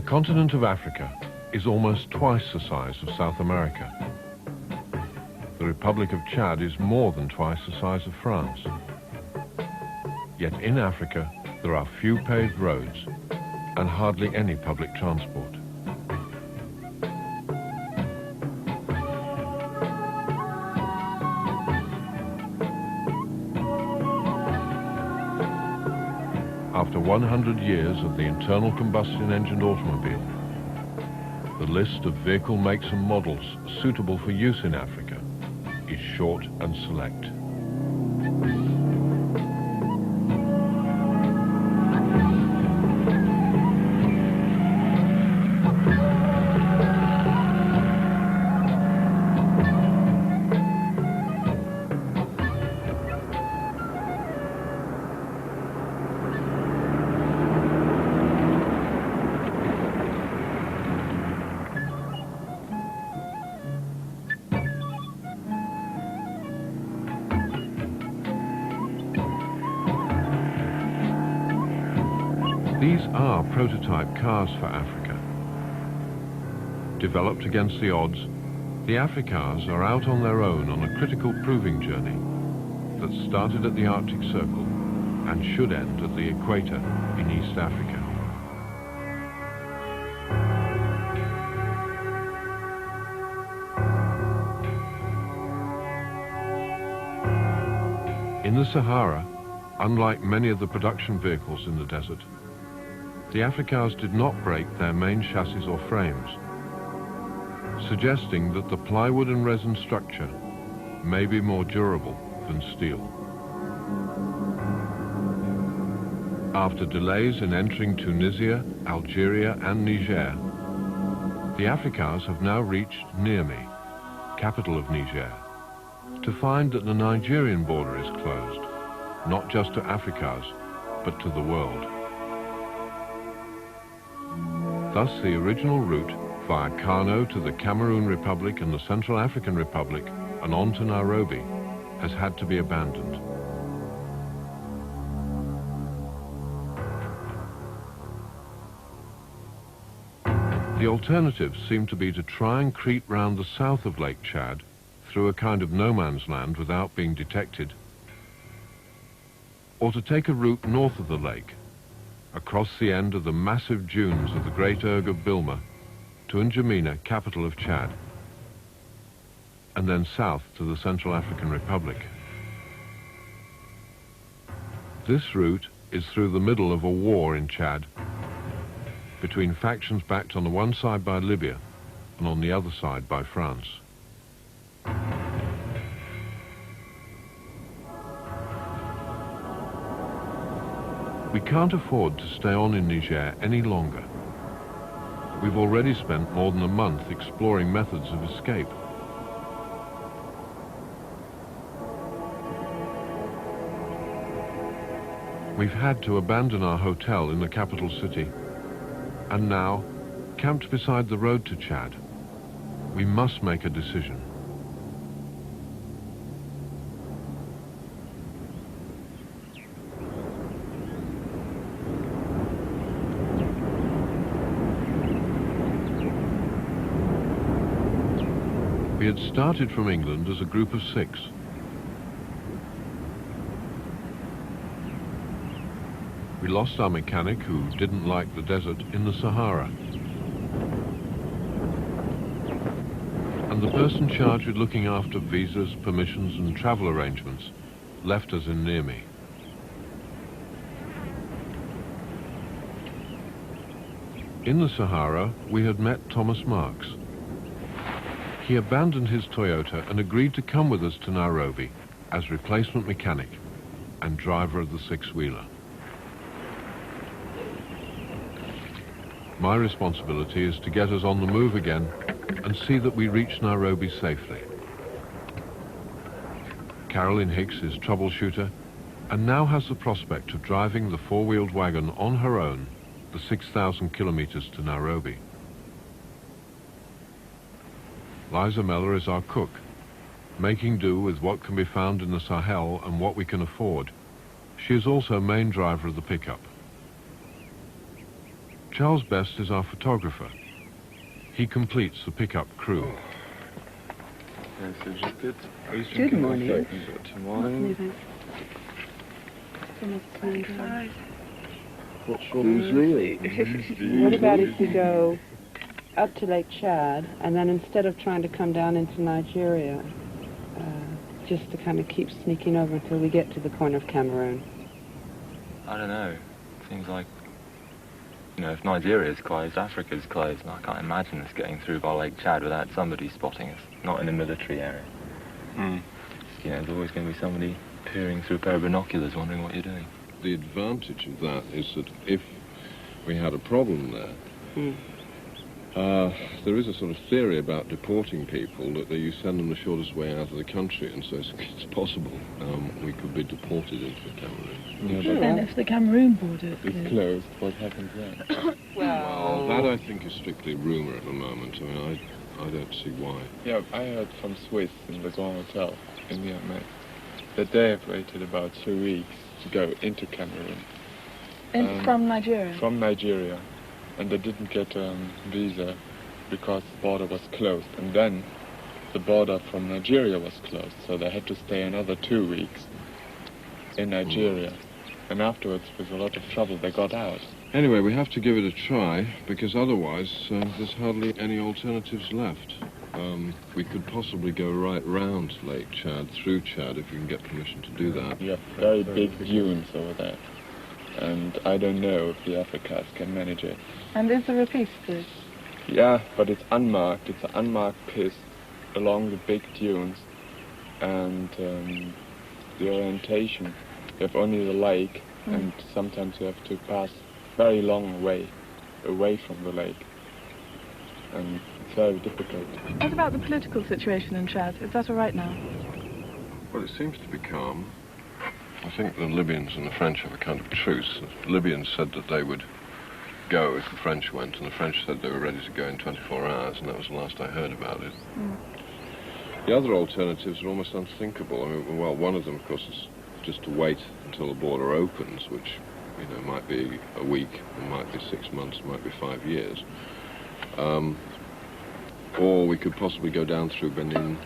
continent of Africa is almost twice the size of South America. The Republic of Chad is more than twice the size of France. Yet in Africa, there are few paved roads and hardly any public transport. After 100 years of the internal combustion engined automobile, the list of vehicle makes and models suitable for use in Africa is short and select. These are prototype cars for Africa. Developed against the odds, the Africars are out on their own on a critical proving journey that started at the Arctic Circle and should end at the Equator in East Africa. In the Sahara, unlike many of the production vehicles in the desert, the Africars did not break their main chassis or frames, suggesting that the plywood and resin structure may be more durable than steel. After delays in entering Tunisia, Algeria and Niger, the Africars have now reached Niamey, capital of Niger, to find that the Nigerian border is closed, not just to Africars, but to the world. Thus, the original route via Kano to the Cameroon Republic and the Central African Republic and on to Nairobi has had to be abandoned. The alternatives seem to be to try and creep round the south of Lake Chad through a kind of no man's land without being detected, or to take a route north of the lake, across the end of the massive dunes of the Great Erg of Bilma to N'Djamena, capital of Chad, and then south to the Central African Republic. This route is through the middle of a war in Chad between factions backed on the one side by Libya and on the other side by France. We can't afford to stay on in Niger any longer. We've already spent more than a month exploring methods of escape. We've had to abandon our hotel in the capital city, and now, camped beside the road to Chad, we must make a decision. We had started from England as a group of 6. We lost our mechanic, who didn't like the desert, in the Sahara. And the person charged with looking after visas, permissions and travel arrangements left us in Niamey. In the Sahara, we had met Thomas Marks. He abandoned his Toyota and agreed to come with us to Nairobi as replacement mechanic and driver of the 6-wheeler. My responsibility is to get us on the move again and see that we reach Nairobi safely. Carolyn Hicks is troubleshooter and now has the prospect of driving the 4-wheeled wagon on her own the 6,000 kilometers to Nairobi. Liza Meller is our cook, making do with what can be found in the Sahel and what we can afford. She is also main driver of the pickup. Charles Best is our photographer. He completes the pickup crew. Good morning. What about if we go up to Lake Chad, and then instead of trying to come down into Nigeria, just to kind of keep sneaking over until we get to the corner of Cameroon? I don't know. Seems like, you know, if Nigeria's closed, Africa's closed, and I can't imagine us getting through by Lake Chad without somebody spotting us, not in a military area. You know, there's always going to be somebody peering through a pair of binoculars wondering what you're doing. The advantage of that is that if we had a problem there, there is a sort of theory about deporting people, that you send them the shortest way out of the country, and so it's possible we could be deported into Cameroon. Yeah, then if the Cameroon border is closed, what happens then? Well, that I think is strictly rumour at the moment. I mean, I don't see why. Yeah, I heard from Swiss in the Grand Hotel in Niamey that they have waited about 2 weeks to go into Cameroon. From Nigeria? From Nigeria. And they didn't get a visa because the border was closed. And then the border from Nigeria was closed, so they had to stay another 2 weeks in Nigeria. And afterwards, with a lot of trouble, they got out. Anyway, we have to give it a try, because otherwise there's hardly any alternatives left. We could possibly go right round Lake Chad, through Chad, if we can get permission to do that. You have very big dunes over there. And I don't know if the Africars can manage it. And is there a piste, please? Yeah, but it's unmarked. It's an unmarked piste along the big dunes. And the orientation, you have only the lake, and sometimes you have to pass very long way away from the lake. And it's very difficult. What about the political situation in Chad? Is that all right now? Well, it seems to be calm. I think the Libyans and the French have a kind of truce. The Libyans said that they would go if the French went, and the French said they were ready to go in 24 hours, and that was the last I heard about it. The other alternatives are almost unthinkable. I mean, well, one of them, of course, is just to wait until the border opens, which, you know, might be a week, it might be 6 months, it might be 5 years. Or we could possibly go down through Benin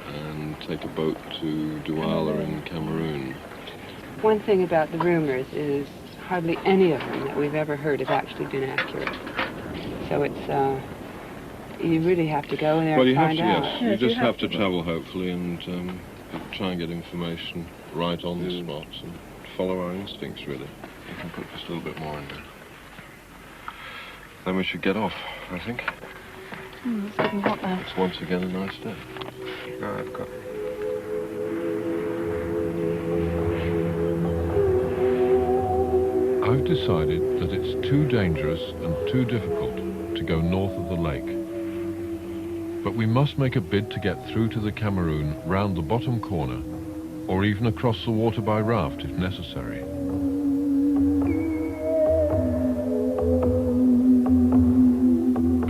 and take a boat to Douala in Cameroon. One thing about the rumors is hardly any of them that we've ever heard have actually been accurate. So it's, you really have to go in there and find out. Yes, you just have to travel, hopefully, and try and get information right on the spot and follow our instincts, really. You can put just a little bit more in there. Then we should get off, I think. It's getting hot now. It's once again a nice day. I've decided that it's too dangerous and too difficult to go north of the lake. But we must make a bid to get through to the Cameroon round the bottom corner, or even across the water by raft if necessary.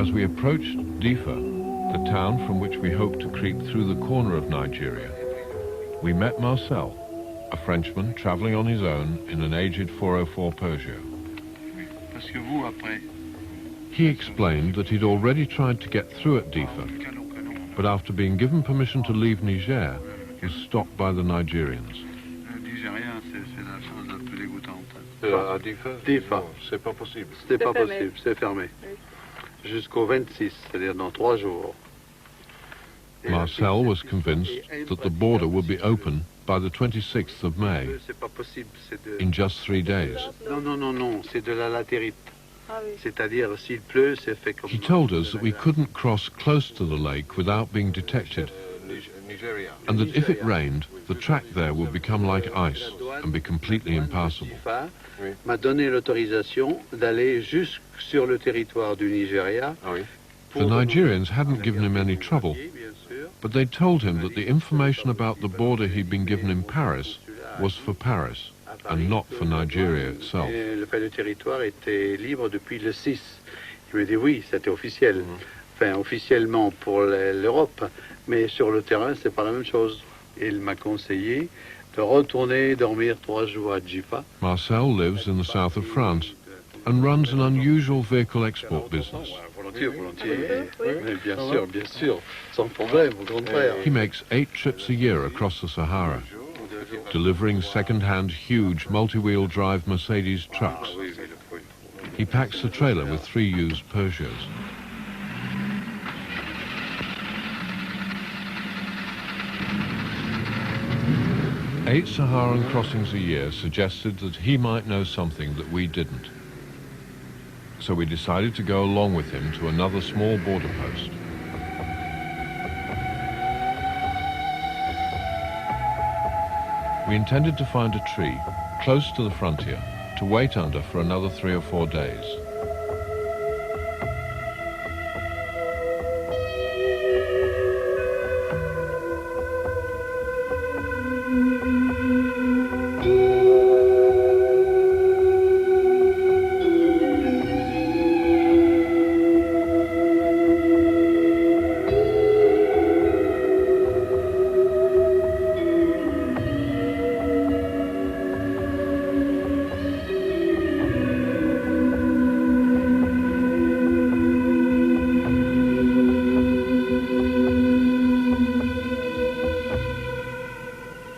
As we approached Difa, the town from which we hoped to creep through the corner of Nigeria, we met Marcel, a Frenchman travelling on his own in an aged 404 Peugeot. He explained that he'd already tried to get through at Difa, but after being given permission to leave Niger, was stopped by the Nigerians. Difa, c'est pas possible. C'est pas possible, c'est fermé. Jusqu'au 26, c'est-à-dire dans 3 jours. Marcel was convinced that the border would be open by the 26th of May, in just 3 days. Non, c'est de la latérite. C'est-à-dire, s'il pleut, c'est fait comme... He told us that we couldn't cross close to the lake without being detected, and that if it rained, the track there would become like ice and be completely impassable. M'a donné l'autorisation d'aller jusque sur le territoire du Nigeria. The Nigerians hadn't given him any trouble, but they told him that the information about the border he'd been given in Paris was for Paris and not for Nigeria itself. Le territoire était libre depuis le 6. Il me dit oui, c'était officiel. Enfin, officiellement pour l'Europe, mais sur le terrain, c'est pas la même chose. Il m'a conseillé de retourner dormir 3 jours à Difa. Marcel lives in the south of France, and runs an unusual vehicle export business. Volontiers, volontiers. Oui, bien sûr, sans problème, au contraire. He makes 8 trips a year across the Sahara, delivering second-hand huge multi-wheel drive Mercedes trucks. He packs the trailer with 3 used Peugeots. Eight Saharan crossings a year suggested that he might know something that we didn't. So we decided to go along with him to another small border post. We intended to find a tree close to the frontier to wait under for another 3 or 4 days.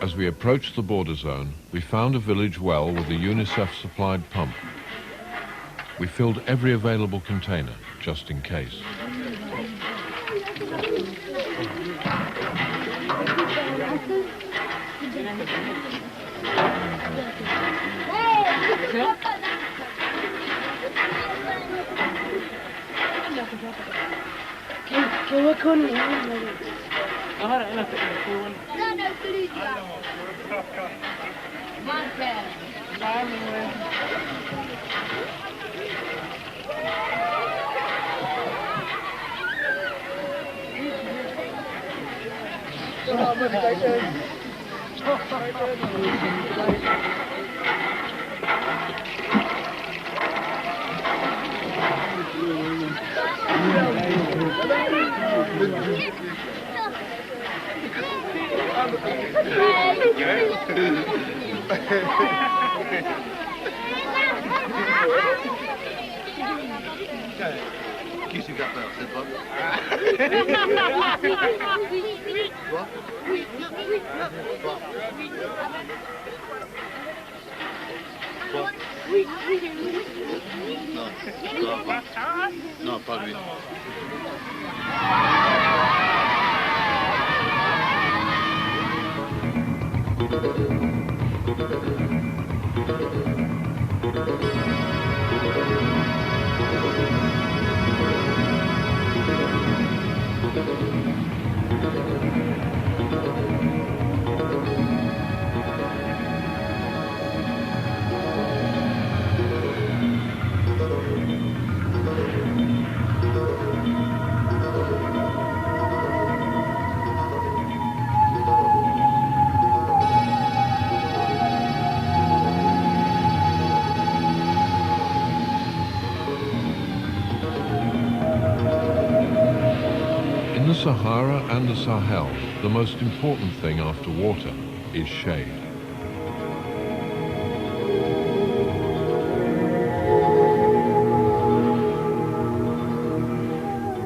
As we approached the border zone, we found a village well with a UNICEF-supplied pump. We filled every available container, just in case. Marcel. Qui c'est qui a peur? C'est pas toi? Toi? Non, non, pas lui. In the Sahara and the Sahel, the most important thing after water is shade.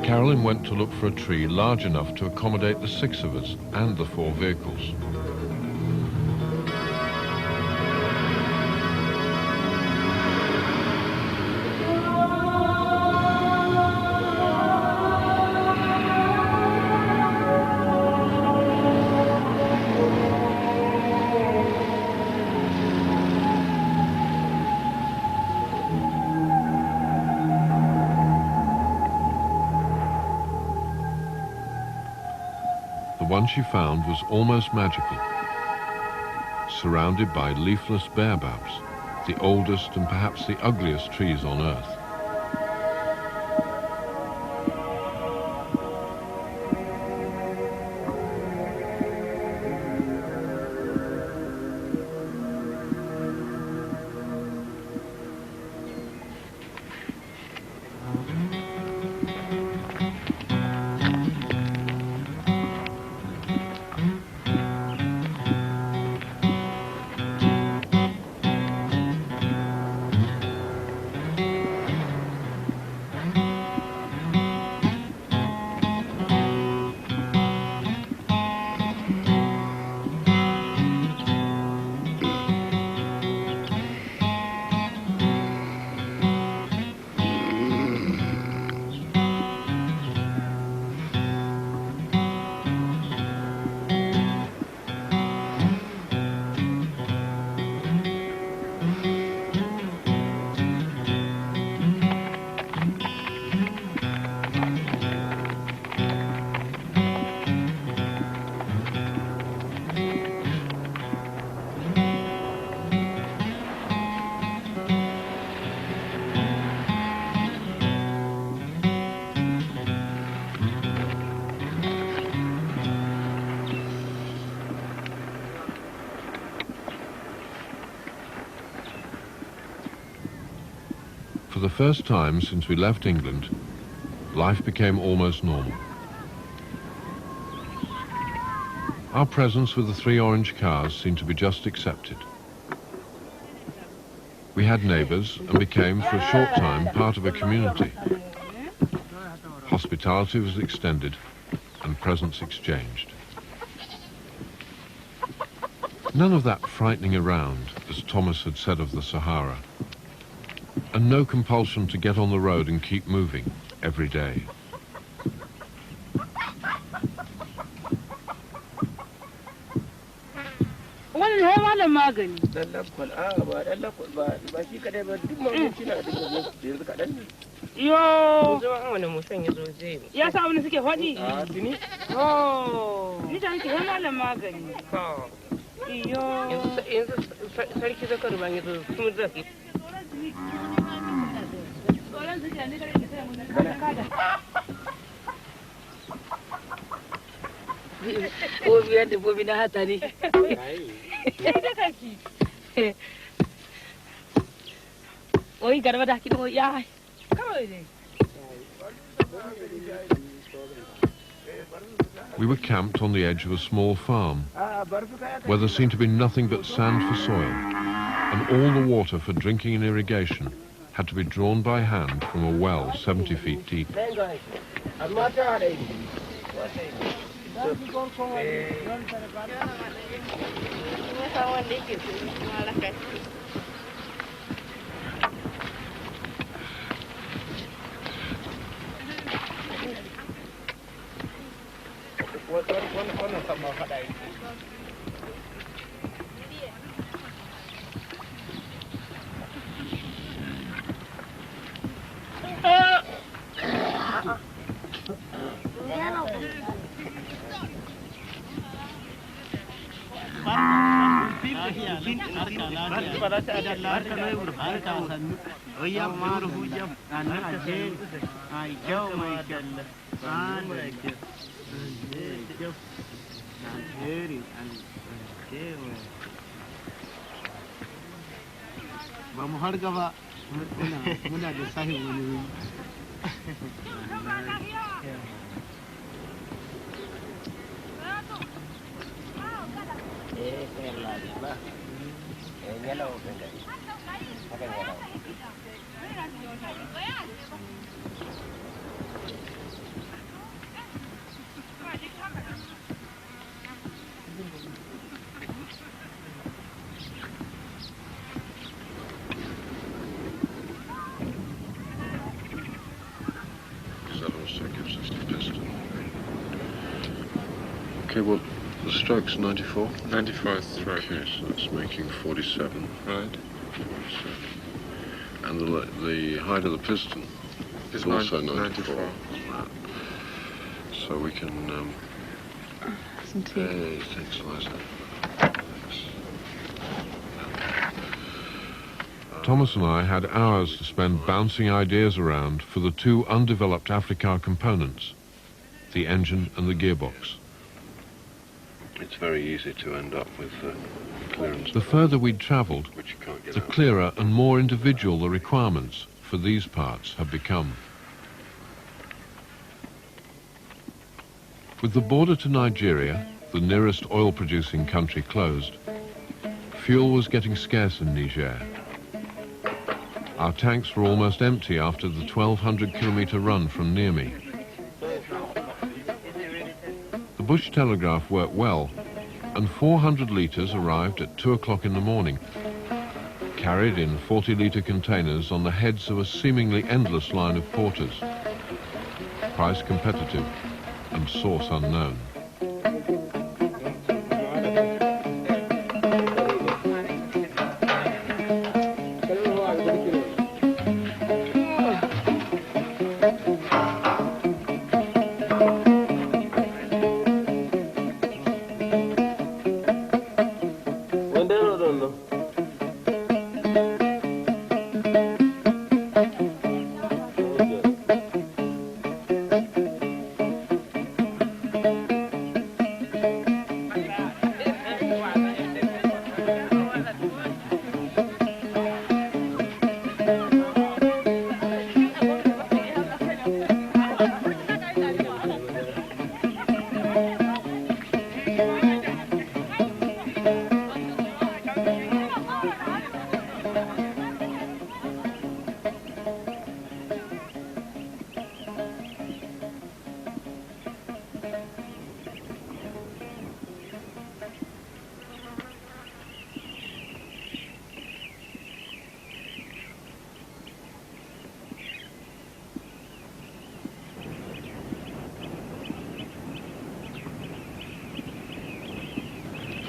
Carolyn went to look for a tree large enough to accommodate the 6 of us and the 4 vehicles. The one she found was almost magical. Surrounded by leafless baobabs, the oldest and perhaps the ugliest trees on Earth. For the first time since we left England, life became almost normal. Our presence with the 3 orange cars seemed to be just accepted. We had neighbours and became, for a short time, part of a community. Hospitality was extended and presents exchanged. None of that frightening around, as Thomas had said of the Sahara, and no compulsion to get on the road and keep moving every day. Yo, ya sa wani suke faɗi? Oh, ni da nake hana da magani. Yo, yanzu sarki zakar ban yanzu kuma zaki. O biyar da bobi na hata ne. Oi, garba da ki do ya. We were camped on the edge of a small farm, where there seemed to be nothing but sand for soil, and all the water for drinking and irrigation had to be drawn by hand from a well 70 feet deep. Vamos har gaba muna da sahin wani wuri. Okay, well, the stroke's 94? 94 stroke. Okay, so that's making 47. Right. And the height of the piston is also 94. So we can... Some tea. Hey, thanks, Liza. Thomas and I had hours to spend bouncing ideas around for the 2 undeveloped Africar components, the engine and the gearbox. It's very easy to end up with clearance. The further we'd travelled, the clearer and more individual the requirements for these parts have become. With the border to Nigeria, the nearest oil-producing country, closed, fuel was getting scarce in Niger. Our tanks were almost empty after the 1,200-kilometre run from Niamey. The bush telegraph worked well, and 400 litres arrived at 2 o'clock in the morning, carried in 40-litre containers on the heads of a seemingly endless line of porters. Price competitive and source unknown.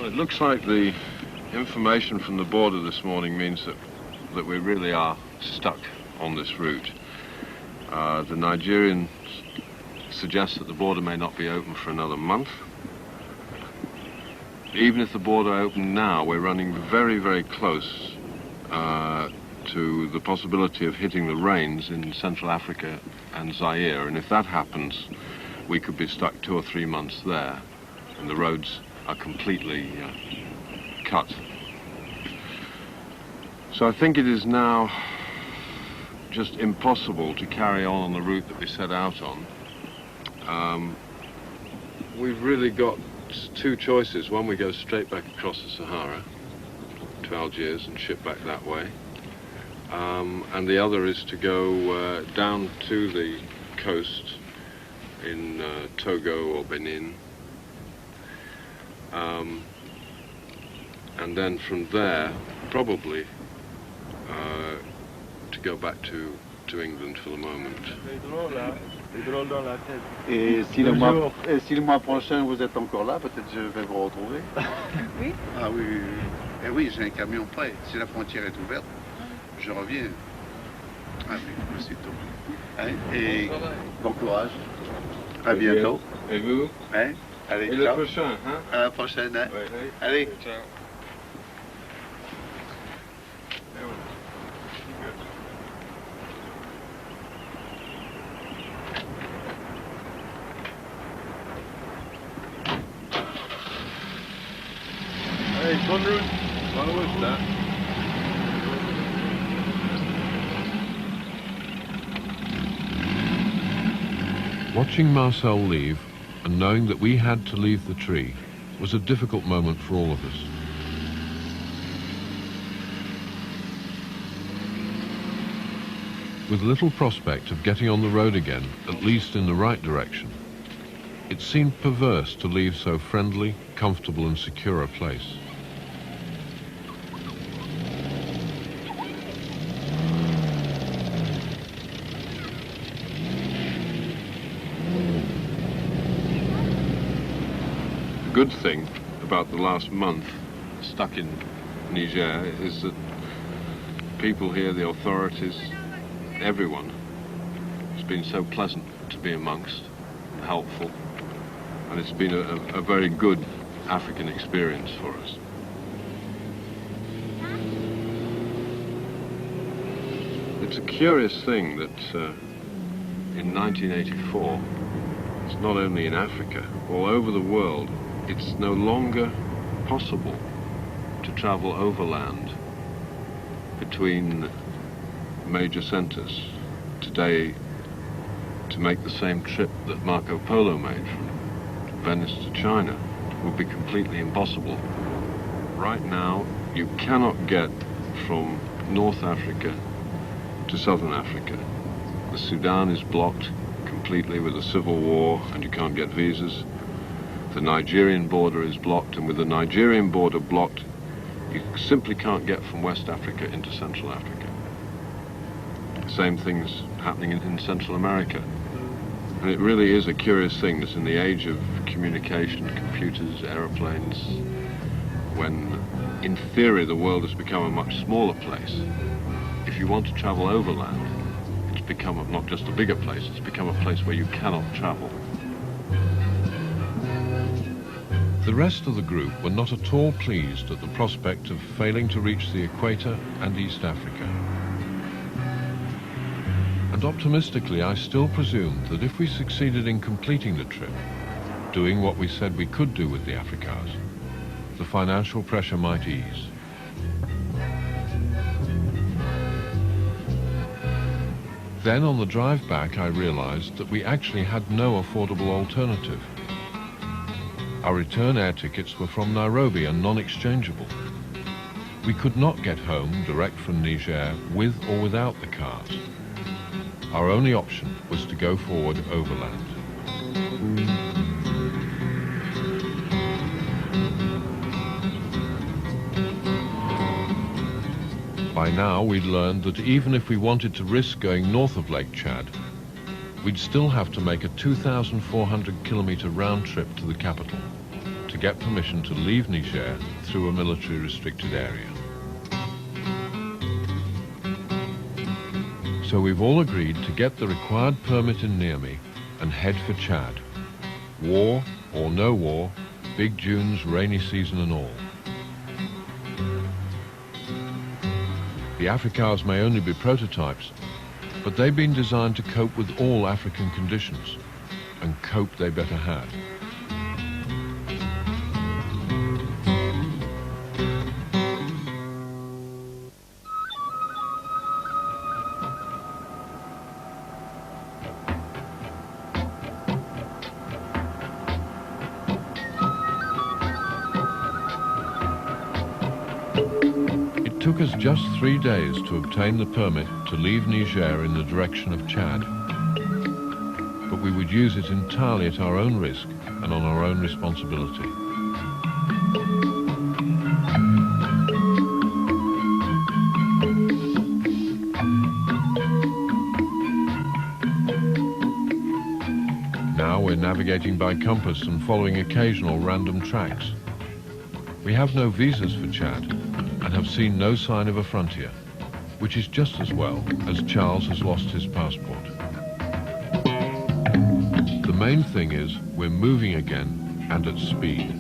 It looks like the information from the border this morning means that we really are stuck on this route. The Nigerians suggest that the border may not be open for another month. Even if the border opened now, we're running very, very close to the possibility of hitting the rains in Central Africa and Zaire, and if that happens, we could be stuck 2 or 3 months there, and the roads are completely cut. So I think it is now just impossible to carry on the route that we set out on. We've really got 2 choices. One, we go straight back across the Sahara to Algiers and ship back that way. And the other is to go down to the coast in Togo or Benin. And then from there, probably, to go back to England for the moment. Et si le mois prochain vous êtes encore là, peut-être je vais vous retrouver. Oui. Ah oui, oui, oui. Eh oui, j'ai un camion prêt. Si la frontière est ouverte, je reviens. Ah oui, aussitôt. Hein? Et bon courage. À bientôt. Et vous? Hein? Allez, Et ciao. le prochain, hein? À la prochaine, hein? Oui. Allez. Ciao. Hey, bonne route. Bonne route, là. Watching Marcel leave and knowing that we had to leave the tree was a difficult moment for all of us. With little prospect of getting on the road again, at least in the right direction, it seemed perverse to leave so friendly, comfortable and secure a place. The good thing about the last month stuck in Niger is that people here, the authorities, everyone has been so pleasant to be amongst, helpful, and it's been a very good African experience for us. It's a curious thing that in 1984, it's not only in Africa, all over the world, it's no longer possible to travel overland between major centres. Today, to make the same trip that Marco Polo made from Venice to China would be completely impossible. Right now, you cannot get from North Africa to Southern Africa. The Sudan is blocked completely with a civil war and you can't get visas. The Nigerian border is blocked, and with the Nigerian border blocked, you simply can't get from West Africa into Central Africa. The same thing's happening in Central America. And it really is a curious thing that in the age of communication, computers, aeroplanes, when in theory the world has become a much smaller place, if you want to travel overland, it's become not just a bigger place, it's become a place where you cannot travel. The rest of the group were not at all pleased at the prospect of failing to reach the Equator and East Africa. And optimistically, I still presumed that if we succeeded in completing the trip, doing what we said we could do with the Africars, the financial pressure might ease. Then on the drive back, I realized that we actually had no affordable alternative. Our return air tickets were from Nairobi and non-exchangeable. We could not get home direct from Niger with or without the cars. Our only option was to go forward overland. By now we'd learned that even if we wanted to risk going north of Lake Chad, we'd still have to make a 2,400-kilometer round trip to the capital to get permission to leave Niger through a military restricted area. So we've all agreed to get the required permit in Niamey and head for Chad. War or no war, big dunes, rainy season and all. The Africars may only be prototypes, but they've been designed to cope with all African conditions, and cope they better have. It took us just 3 days to obtain the permit to leave Niger in the direction of Chad. But we would use it entirely at our own risk and on our own responsibility. Now we're navigating by compass and following occasional random tracks. We have no visas for Chad and have seen no sign of a frontier, which is just as well, as Charles has lost his passport. The main thing is we're moving again and at speed.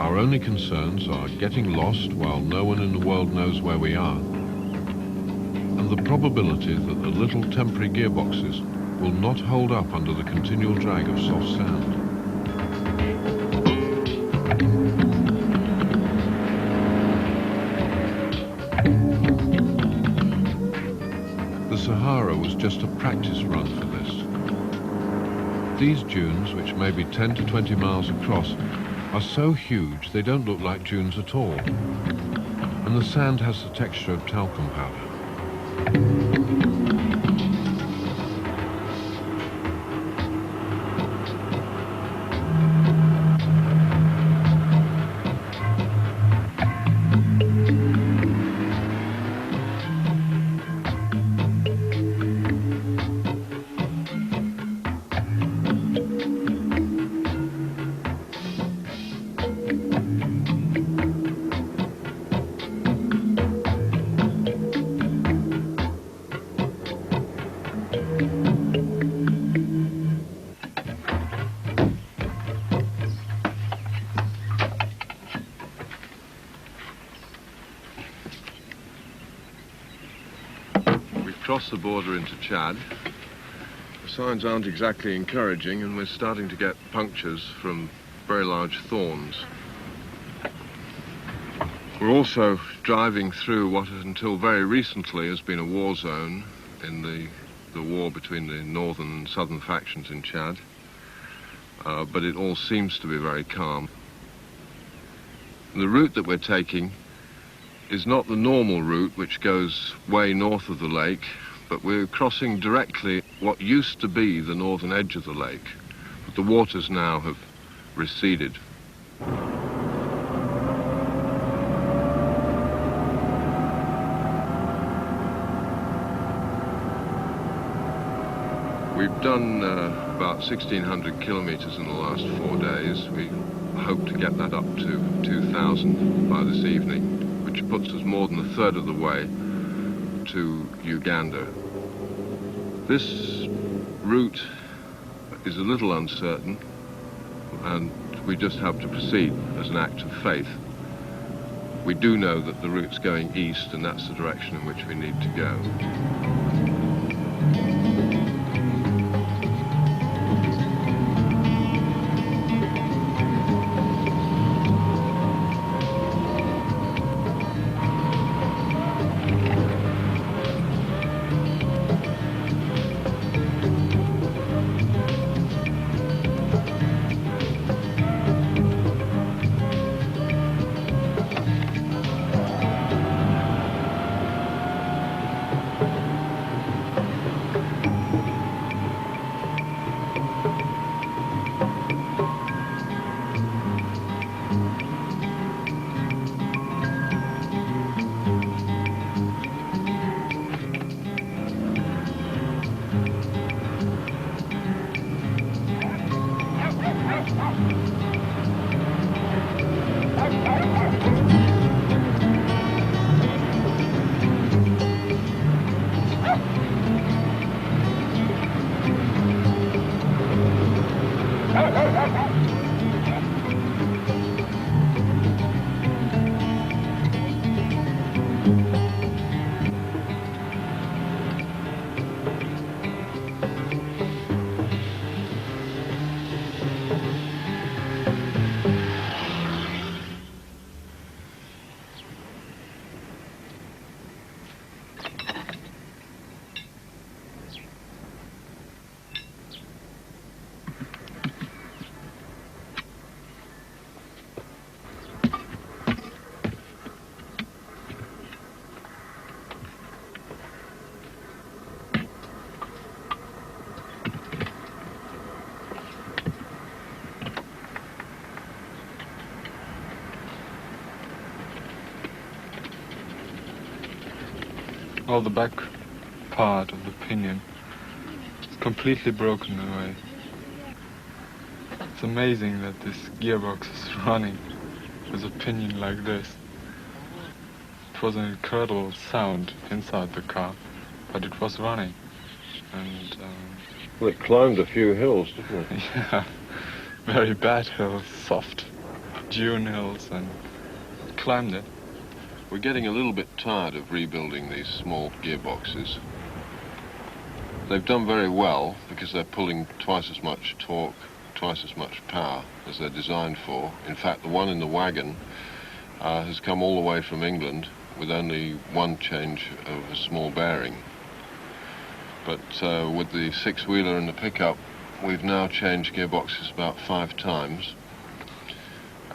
Our only concerns are getting lost while no one in the world knows where we are, and the probability that the little temporary gearboxes will not hold up under the continual drag of soft sand. The Sahara was just a practice run for this. These dunes, which may be 10 to 20 miles across, are so huge they don't look like dunes at all, and the sand has the texture of talcum powder. Cross the border into Chad. The signs aren't exactly encouraging, and we're starting to get punctures from very large thorns. We're also driving through what until very recently has been a war zone in the war between the northern and southern factions in Chad, but it all seems to be very calm. The route that we're taking is not the normal route which goes way north of the lake, but we're crossing directly what used to be the northern edge of the lake, but the waters now have receded. We've done about 1,600 kilometers in the last 4 days. We hope to get that up to 2,000 by this evening, which puts us more than a third of the way to Uganda. This route is a little uncertain, and we just have to proceed as an act of faith. We do know that the route's going east, and that's the direction in which we need to go. Well, the back part of the pinion is completely broken away. It's amazing that this gearbox is running with a pinion like this. It was an incredible sound inside the car, but it was running. And well, it climbed a few hills, didn't it? yeah, very bad hills, soft dune hills, and it climbed it. We're getting a little bit tired of rebuilding these small gearboxes. They've done very well because they're pulling twice as much torque, twice as much power as they're designed for. In fact, the one in the wagon has come all the way from England with only one change of a small bearing. But with the six-wheeler and the pickup, we've now changed gearboxes about 5 times,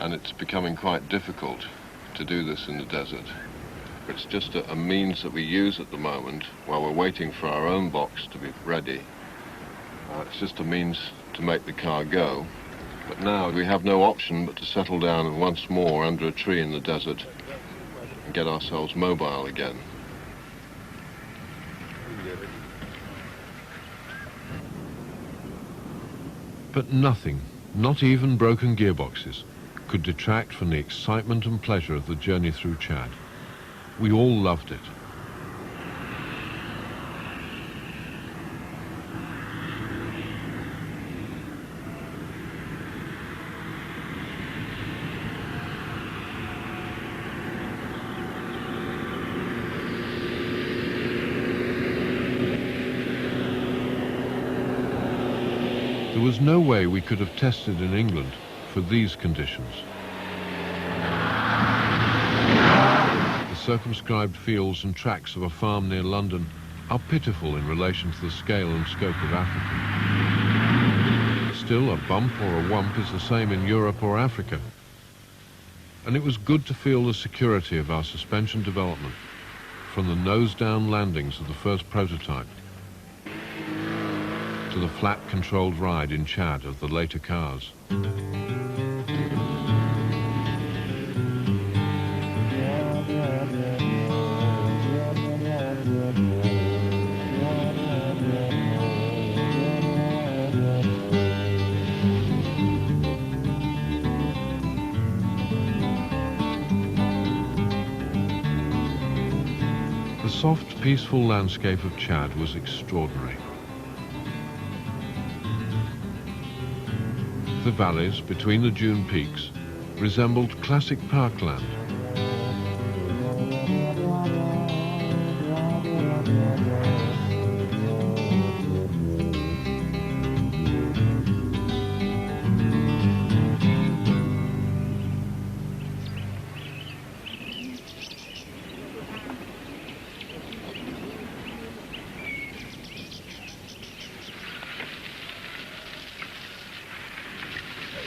and it's becoming quite difficult to do this in the desert. It's just a means that we use at the moment while we're waiting for our own box to be ready. It's just a means to make the car go. But now we have no option but to settle down once more under a tree in the desert and get ourselves mobile again. But nothing, not even broken gearboxes, could detract from the excitement and pleasure of the journey through Chad. We all loved it. There was no way we could have tested in England for these conditions. The circumscribed fields and tracks of a farm near London are pitiful in relation to the scale and scope of Africa. Still, a bump or a wump is the same in Europe or Africa. And it was good to feel the security of our suspension development from the nose-down landings of the first prototype to the flat controlled ride in Chad of the later cars. The soft, peaceful landscape of Chad was extraordinary. The valleys between the dune peaks resembled classic parkland.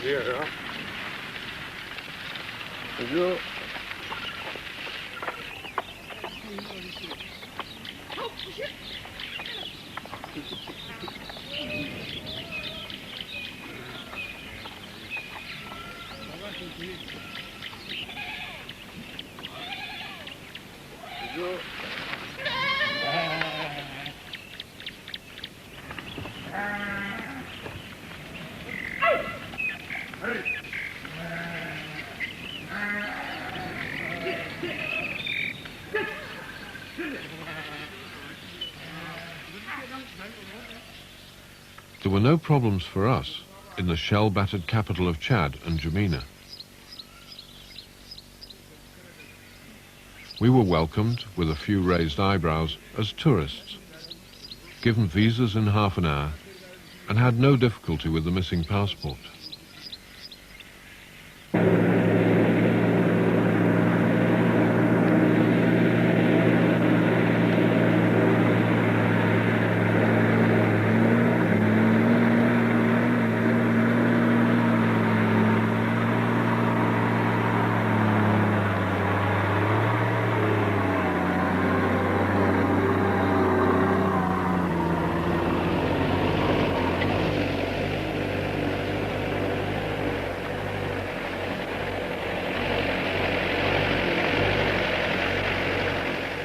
Here, Bonjour. Bonjour. There were no problems for us in the shell-battered capital of Chad and N'Djamena. We were welcomed with a few raised eyebrows as tourists, given visas in half an hour, and had no difficulty with the missing passport.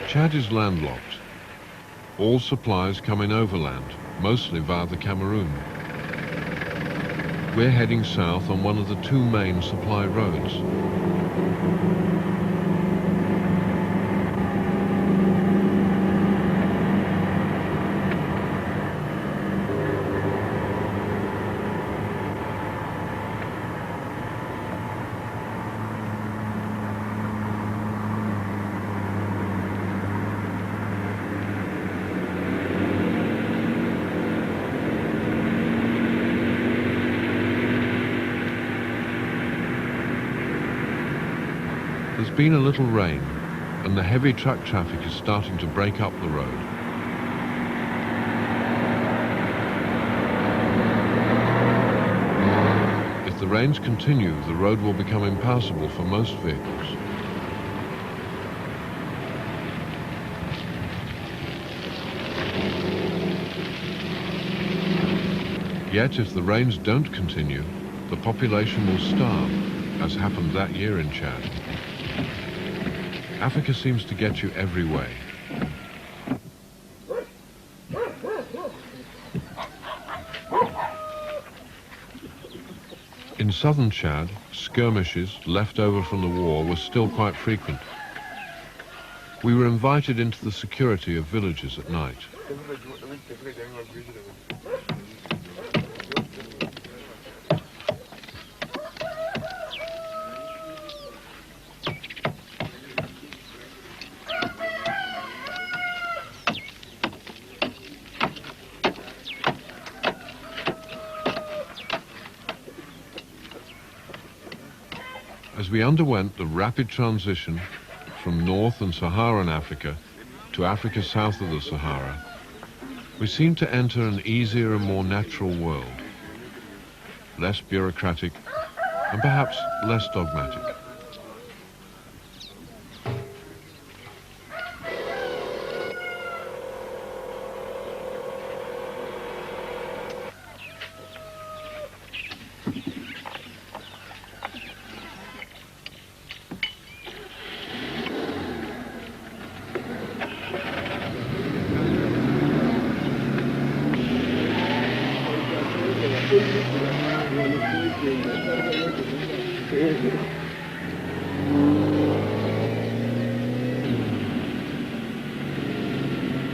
Chad is landlocked All supplies come in overland, mostly via the Cameroon. We're heading south on one of the two main supply roads. There's been a little rain, and the heavy truck traffic is starting to break up the road. If the rains continue, the road will become impassable for most vehicles. Yet, if the rains don't continue, the population will starve, as happened that year in Chad. Africa seems to get you every way. In southern Chad, skirmishes left over from the war were still quite frequent. We were invited into the security of villages at night. As we underwent the rapid transition from North and Saharan Africa to Africa south of the Sahara, we seemed to enter an easier and more natural world, less bureaucratic and perhaps less dogmatic.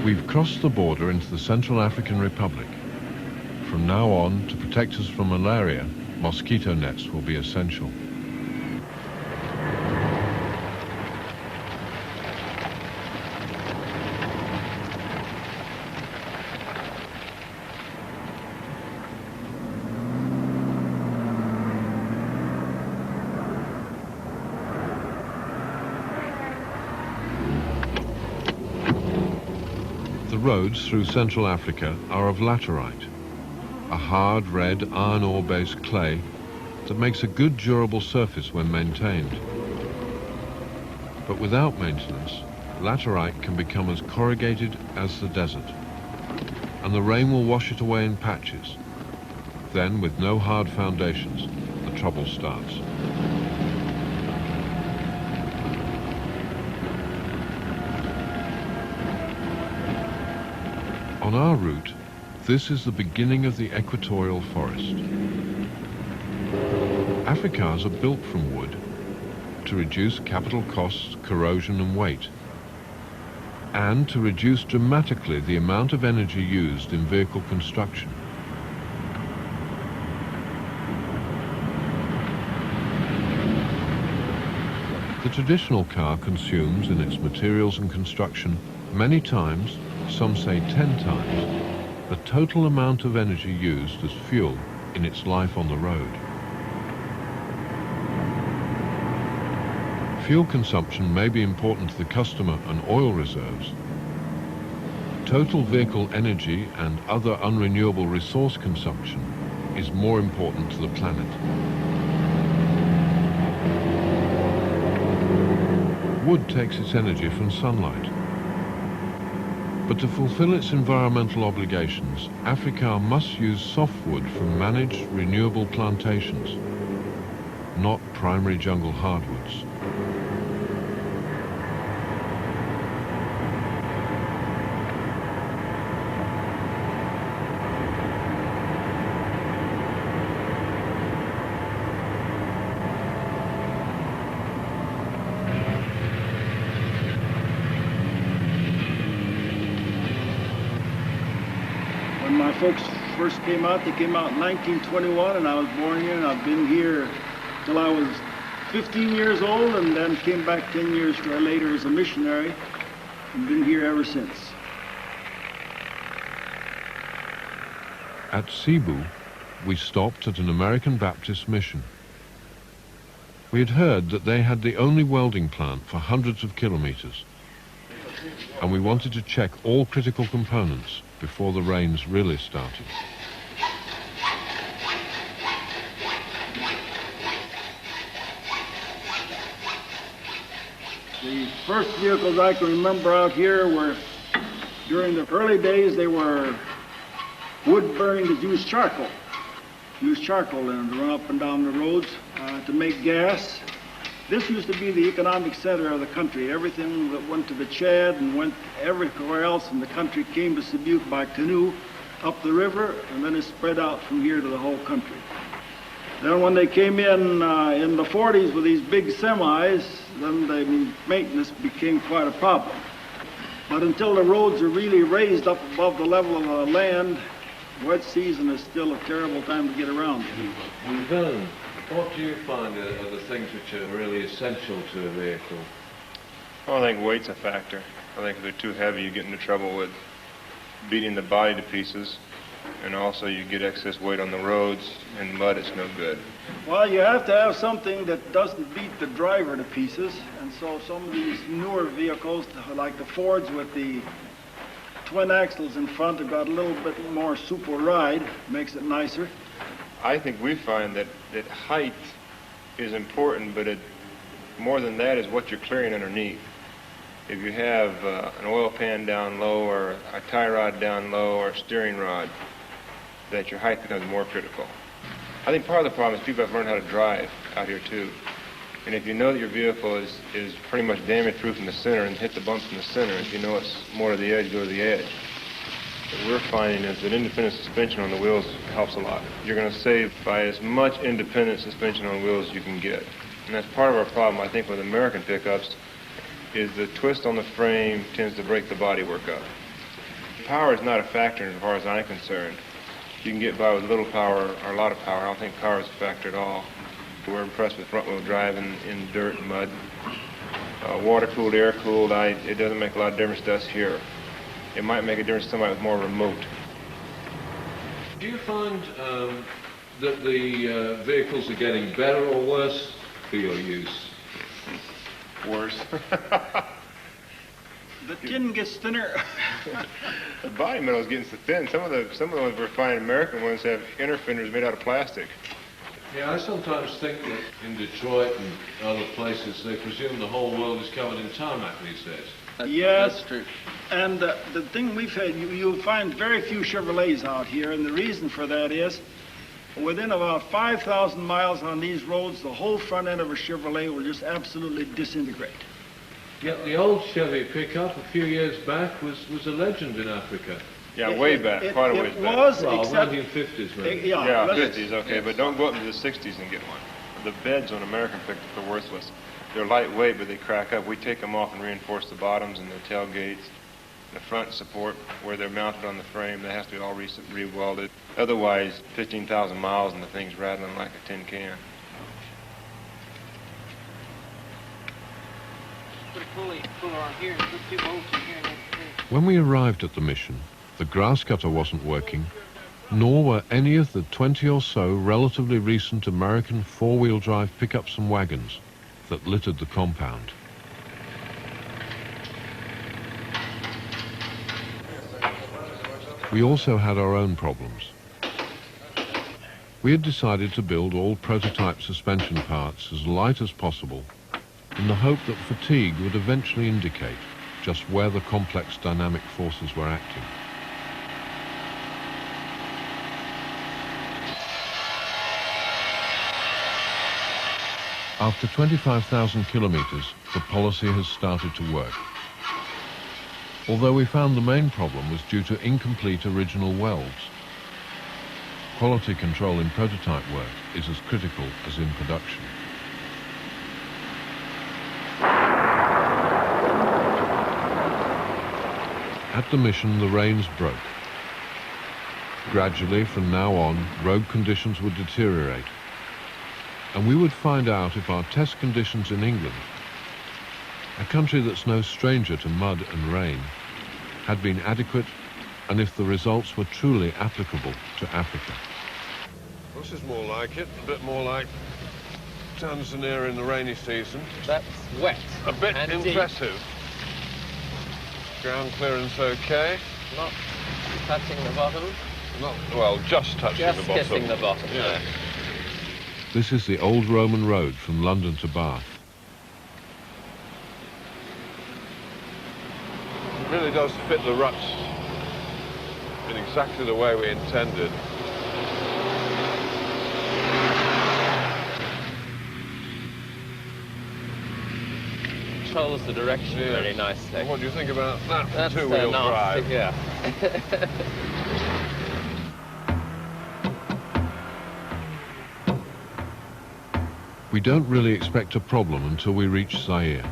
We've crossed the border into the Central African Republic. From now on, to protect us from malaria, mosquito nets will be essential. The roads through Central Africa are of laterite, a hard red iron ore-based clay that makes a good durable surface when maintained. But without maintenance, laterite can become as corrugated as the desert, and the rain will wash it away in patches. Then, with no hard foundations, the trouble starts. On our route, this is the beginning of the equatorial forest. Africars are built from wood to reduce capital costs, corrosion and weight, and to reduce dramatically the amount of energy used in vehicle construction. The traditional car consumes in its materials and construction many times, some say 10 times, the total amount of energy used as fuel in its life on the road. Fuel consumption may be important to the customer and oil reserves. Total vehicle energy and other unrenewable resource consumption is more important to the planet. Wood takes its energy from sunlight. But to fulfill its environmental obligations, Africar must use softwood from managed renewable plantations, not primary jungle hardwoods. folks first came out, they came out in 1921, and I was born here, and I've been here till I was 15 years old, and then came back 10 years later as a missionary, and been here ever since. At Cebu, we stopped at an American Baptist mission. We had heard that they had the only welding plant for hundreds of kilometers, and we wanted to check all critical components before the rains really started. The first vehicles I can remember out here were, during the early days, they were wood burning that used charcoal. Used charcoal and run up and down the roads to make gas. This used to be the economic center of the country. Everything that went to the Chad and went everywhere else in the country came to Cebu by canoe up the river, and then it spread out from here to the whole country. Then when they came in the 40s with these big semis, then the maintenance became quite a problem. But until the roads are really raised up above the level of the land, wet season is still a terrible time to get around. Vern, what do you find are the things which are really essential to a vehicle? Well, I think weight's a factor. I think if they're too heavy, you get into trouble with beating the body to pieces, and also you get excess weight on the roads. In mud, it's no good. Well, you have to have something that doesn't beat the driver to pieces, and so some of these newer vehicles, like the Fords with the twin axles in front, have got a little bit more supple ride, makes it nicer. I think we find that height is important, but more than that is what you're clearing underneath. If you have an oil pan down low, or a tie rod down low, or a steering rod, that your height becomes more critical. I think part of the problem is people have learned how to drive out here too. And if you know that your vehicle is pretty much damage-proof in the center and hit the bumps in the center, if you know it's more to the edge, go to the edge. What we're finding is that independent suspension on the wheels helps a lot. You're going to save by as much independent suspension on wheels as you can get. And that's part of our problem, I think, with American pickups, is the twist on the frame tends to break the bodywork up. Power is not a factor as far as I'm concerned. You can get by with little power or a lot of power. I don't think power is a factor at all. We're impressed with front-wheel drive in dirt and mud. Water-cooled, air-cooled, it doesn't make a lot of difference to us here. It might make a difference to somebody with more remote. Do you find that the vehicles are getting better or worse for your use? Worse. The tin gets thinner. The body metal is getting so thin. Some of the ones we're finding, American ones, have inner fenders made out of plastic. Yeah, I sometimes think that in Detroit and other places, they presume the whole world is covered in tarmac these days. Yes, that's true. And the thing we've had, you'll find very few Chevrolets out here, and the reason for that is, within about 5,000 miles on these roads, the whole front end of a Chevrolet will just absolutely disintegrate. Yet the old Chevy pickup a few years back was a legend in Africa. Yeah, way back, quite a ways back. It was, well, except... 1950s, maybe. Yeah, 50s, okay, but don't go up into the 60s and get one. The beds on American pickups are worthless. They're lightweight, but they crack up. We take them off and reinforce the bottoms and the tailgates. The front support, where they're mounted on the frame, that has to be all re-welded. Otherwise, 15,000 miles and the thing's rattling like a tin can. Put a puller on here and put 2 bolts in here. When we arrived at the mission, the grass cutter wasn't working, nor were any of the 20 or so relatively recent American four-wheel drive pickups and wagons that littered the compound. We also had our own problems. We had decided to build all prototype suspension parts as light as possible in the hope that fatigue would eventually indicate just where the complex dynamic forces were acting. After 25,000 kilometers, the policy has started to work. Although we found the main problem was due to incomplete original welds. Quality control in prototype work is as critical as in production. At the mission, the rains broke. Gradually, from now on, road conditions would deteriorate, and we would find out if our test conditions in England, a country that's no stranger to mud and rain, had been adequate, and if the results were truly applicable to Africa. This is more like it, a bit more like Tanzania in the rainy season. That's wet. A bit and impressive. Deep. Ground clearance okay. Not touching the bottom. Not, well, just touching the bottom. Just kissing the bottom, yeah. This is the old Roman road from London to Bath. It really does fit the ruts in exactly the way we intended. Controls the direction very nicely. What do you think about that? That's two-wheel drive? Yeah. We don't really expect a problem until we reach Zaire.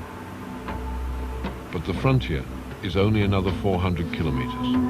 But the frontier is only another 400 kilometers.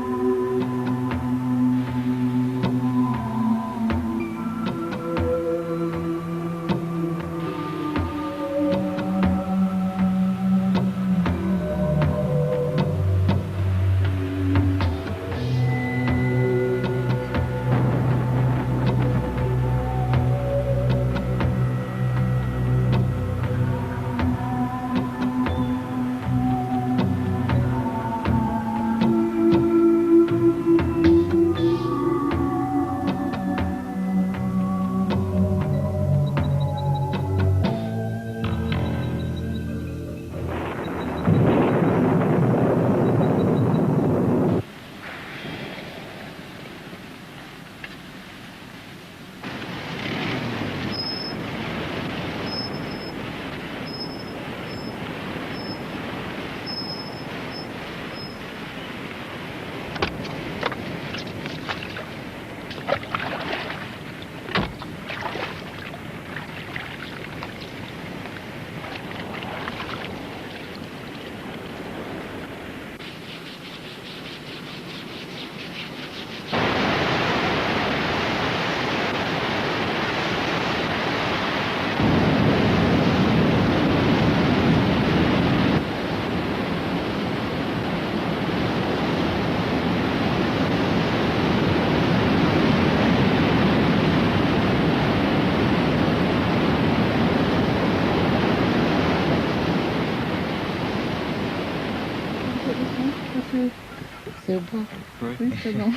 C'est bon. Oui, c'est bon.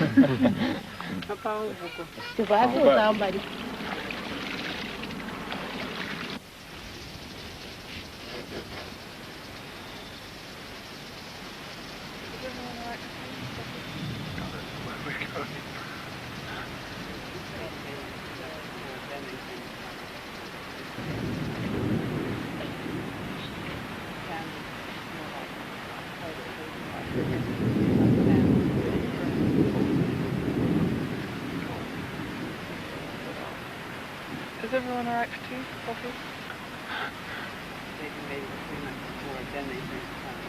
C'est vrai, faut ça en bas. Is everyone alright for tea, coffee? Maybe 3 months before, then they bring the time.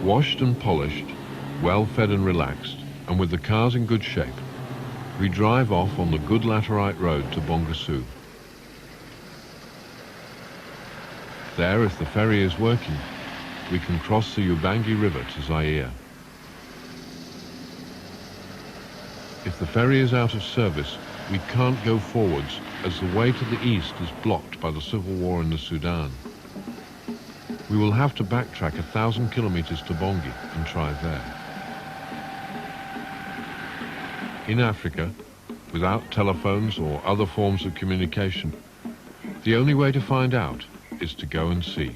Washed and polished, well fed and relaxed, and with the cars in good shape, we drive off on the good laterite road to Bongassou. There, if the ferry is working, we can cross the Ubangi River to Zaire. If the ferry is out of service, we can't go forwards as the way to the east is blocked by the civil war in the Sudan. We will have to backtrack 1,000 kilometers to Bongi and try there. In Africa, without telephones or other forms of communication, the only way to find out is to go and see.